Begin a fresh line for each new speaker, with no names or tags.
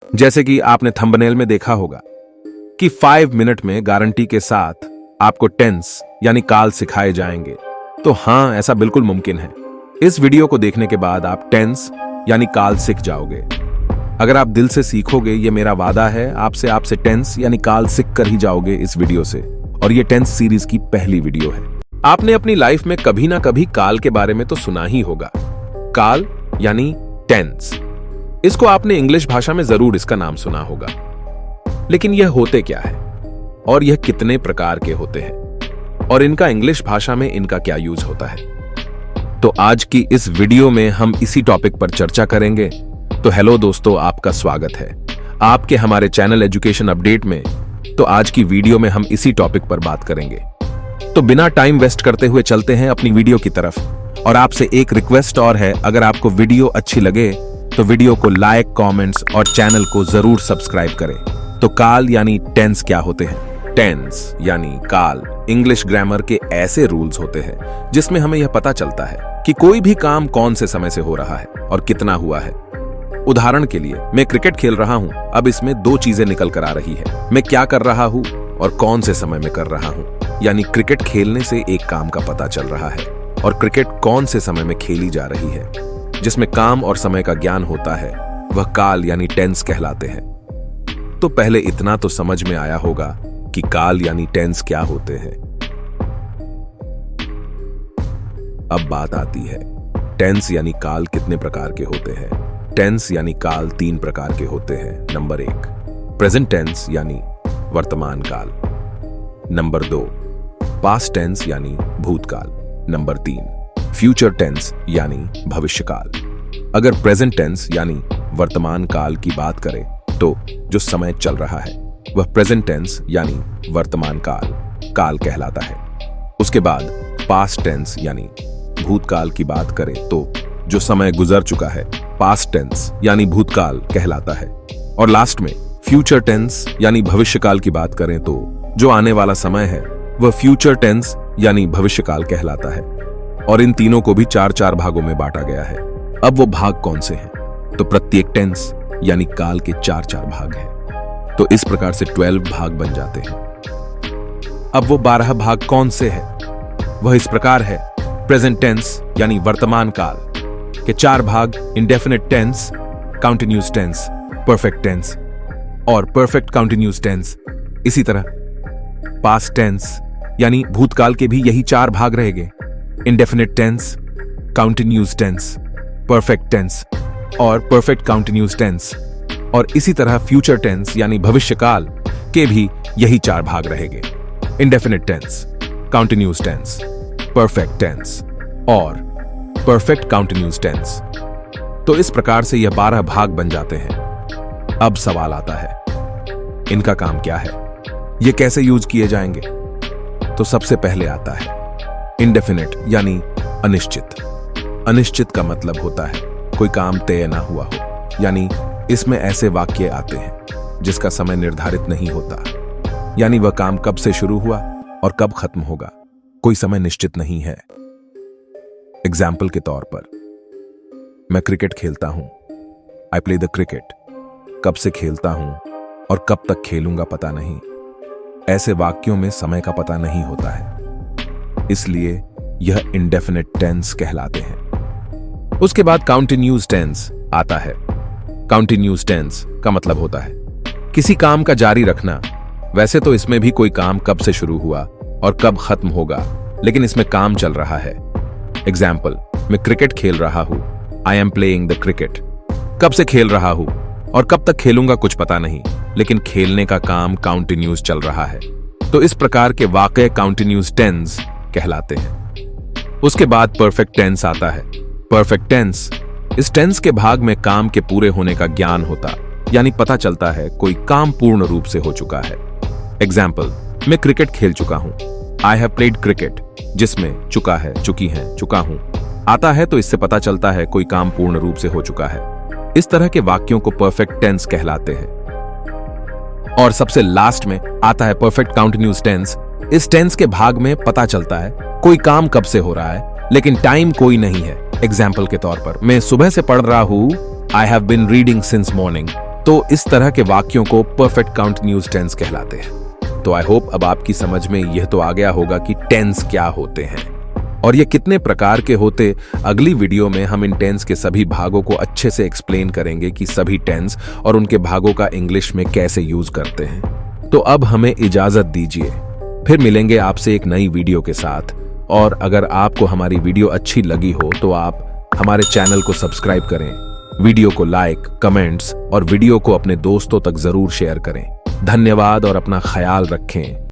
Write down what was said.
जैसे कि आपने थंबनेल में देखा होगा कि 5 मिनट में गारंटी के साथ आपको टेंस यानी काल सिखाए जाएंगे। तो हां, ऐसा बिल्कुल मुमकिन है। इस वीडियो को देखने के बाद आप टेंस यानी काल सीख जाओगे। अगर आप दिल से सीखोगे, ये मेरा वादा है, आपसे टेंस यानी काल सीख कर ही जाओगे इस वीडियो से। और ये टेंस सीरीज की पहली वीडियो है। आपने अपनी लाइफ में कभी ना कभी काल के बारे में तो सुना ही होगा। काल यानी टेंस। इसको आपने इंग्लिश भाषा में जरूर इसका नाम सुना होगा। लेकिन यह होते क्या है और यह कितने प्रकार के होते हैं और इनका इंग्लिश भाषा में इनका क्या यूज होता है, तो आज की इस वीडियो में हम इसी टॉपिक पर चर्चा करेंगे। तो हेलो दोस्तों, आपका स्वागत है आपके हमारे चैनल एजुकेशन अपडेट में। तो आज की वीडियो में हम इसी टॉपिक पर बात करेंगे। तो बिना टाइम वेस्ट करते हुए चलते हैं अपनी वीडियो की तरफ। और आपसे एक रिक्वेस्ट और है, अगर आपको वीडियो अच्छी लगे तो वीडियो को लाइक, कमेंट्स और चैनल को जरूर सब्सक्राइब करें। तो काल यानी टेंस क्या होते हैं? टेंस यानी काल इंग्लिश ग्रामर के ऐसे रूल्स होते हैं जिसमें हमें यह पता चलता है कि कोई भी काम कौन से समय से हो रहा है और कितना हुआ है। उदाहरण के लिए, मैं क्रिकेट खेल रहा हूं, अब इसमें दो चीजें निकल कर आ रही है। मैं क्या कर रहा हूं और कौन से समय में कर रहा हूं। यानी क्रिकेट खेलने से एक काम का पता चल रहा है और क्रिकेट कौन से समय में खेली जा रही है, जिसमें काम और समय का ज्ञान होता है, वह काल यानी टेंस कहलाते हैं। तो पहले इतना तो समझ में आया होगा कि काल यानी टेंस क्या होते हैं। अब बात आती है, टेंस यानी काल कितने प्रकार के होते हैं। टेंस यानी काल 3 प्रकार के होते हैं। नंबर 1, प्रेजेंट टेंस यानी वर्तमान काल। नंबर 2, पास्ट टेंस यानी भूतकाल। नंबर 3, फ्यूचर टेंस यानी भविष्यकाल। अगर प्रेजेंट टेंस यानी वर्तमान काल की बात करें तो जो समय चल रहा है वह प्रेजेंट टेंस यानी वर्तमान काल कहलाता है। उसके बाद पास्ट टेंस यानी भूतकाल की बात करें तो जो समय गुजर चुका है पास्ट टेंस यानी भूतकाल कहलाता है। और लास्ट में फ्यूचर टेंस यानी भविष्यकाल की बात करें तो जो आने वाला समय है वह फ्यूचर टेंस यानी भविष्यकाल कहलाता है। और इन तीनों को भी 4-4 भागों में बांटा गया है। अब वो भाग कौन से हैं? तो प्रत्येक टेंस यानी काल के 4-4 भाग हैं। तो इस प्रकार से 12 भाग बन जाते हैं। अब वो 12 भाग कौन से हैं? वह इस प्रकार है, प्रेजेंट टेंस यानी वर्तमान काल के 4 भाग, indefinite tense, continuous tense, perfect tense और परफेक्ट कंटीन्यूअस टेंस। इसी तरह पास्ट टेंस यानी भूतकाल के भी यही 4 भाग रहेंगे, indefinite tense, continuous tense, perfect tense और परफेक्ट कंटीन्यूअस टेंस। और इसी तरह फ्यूचर टेंस यानी भविष्यकाल के भी यही 4 भाग रहेंगे, indefinite tense, continuous tense, perfect tense और परफेक्ट कंटीन्यूअस टेंस। तो इस प्रकार से यह 12 भाग बन जाते हैं। अब सवाल आता है, इनका काम क्या है? ये कैसे यूज किए जाएंगे? तो सबसे पहले आता है इंडेफिनिट यानी अनिश्चित। अनिश्चित का मतलब होता है कोई काम तय ना हुआ हो। यानी इसमें ऐसे वाक्य आते हैं जिसका समय निर्धारित नहीं होता। यानी वह काम कब से शुरू हुआ और कब खत्म होगा, कोई समय निश्चित नहीं है। एग्जाम्पल के तौर पर, मैं क्रिकेट खेलता हूं, आई प्ले द क्रिकेट। कब से खेलता हूं और कब तक खेलूंगा पता नहीं। ऐसे वाक्यों में समय का पता नहीं होता है, इसलिए यह इंडेफिनिट टेंस कहलाते हैं। उसके बाद कंटीन्यूअस टेंस आता है। कंटीन्यूअस टेंस का मतलब होता है किसी काम का जारी रखना। वैसे तो इसमें भी कोई काम कब से शुरू हुआ और कब खत्म होगा, लेकिन इसमें काम चल रहा है। एग्जाम्पल, मैं क्रिकेट खेल रहा हूं, I am playing the cricket. कब से खेल रहा हूं और कब तक खेलूंगा कुछ पता नहीं, लेकिन खेलने का काम कंटीन्यूअस चल रहा है। तो इस प्रकार के वाक्य कंटीन्यूअस टेंस कहलाते हैं। उसके बाद परफेक्ट टेंस आता है। परफेक्ट टेंस, इस टेंस के भाग में काम के पूरे होने का ज्ञान होता, यानी पता चलता है कोई काम पूर्ण रूप से हो चुका है। एग्जाम्पल, मैं क्रिकेट खेल चुका हूं, आई हैव प्लेड क्रिकेट, जिसमें चुका है, चुकी है, चुका हूं आता है, तो इससे पता चलता है कोई काम पूर्ण रूप से हो चुका है। इस तरह के वाक्यों को परफेक्ट टेंस कहलाते हैं। और सबसे लास्ट में आता है परफेक्ट कंटीन्यूअस टेंस। इस टेंस के भाग में पता चलता है कोई काम कब से हो रहा है, लेकिन टाइम कोई नहीं है। एग्जाम्पल के तौर पर, मैं सुबह से पढ़ रहा हूं, I have been reading since morning. तो इस तरह के वाक्यों को परफेक्ट काउंटिन्यूज टेंस कहलाते हैं। तो आई होप अब आपकी समझ में यह तो आ गया होगा कि टेंस क्या होते हैं और ये कितने प्रकार के होते। अगली वीडियो में हम इन टेंस के सभी भागों को अच्छे से एक्सप्लेन करेंगे कि सभी टेंस और उनके भागों का इंग्लिश में कैसे यूज करते हैं। तो अब हमें इजाजत दीजिए, फिर मिलेंगे आपसे एक नई वीडियो के साथ। और अगर आपको हमारी वीडियो अच्छी लगी हो तो आप हमारे चैनल को सब्सक्राइब करें, वीडियो को लाइक, कमेंट्स और वीडियो को अपने दोस्तों तक जरूर शेयर करें। धन्यवाद और अपना ख्याल रखें।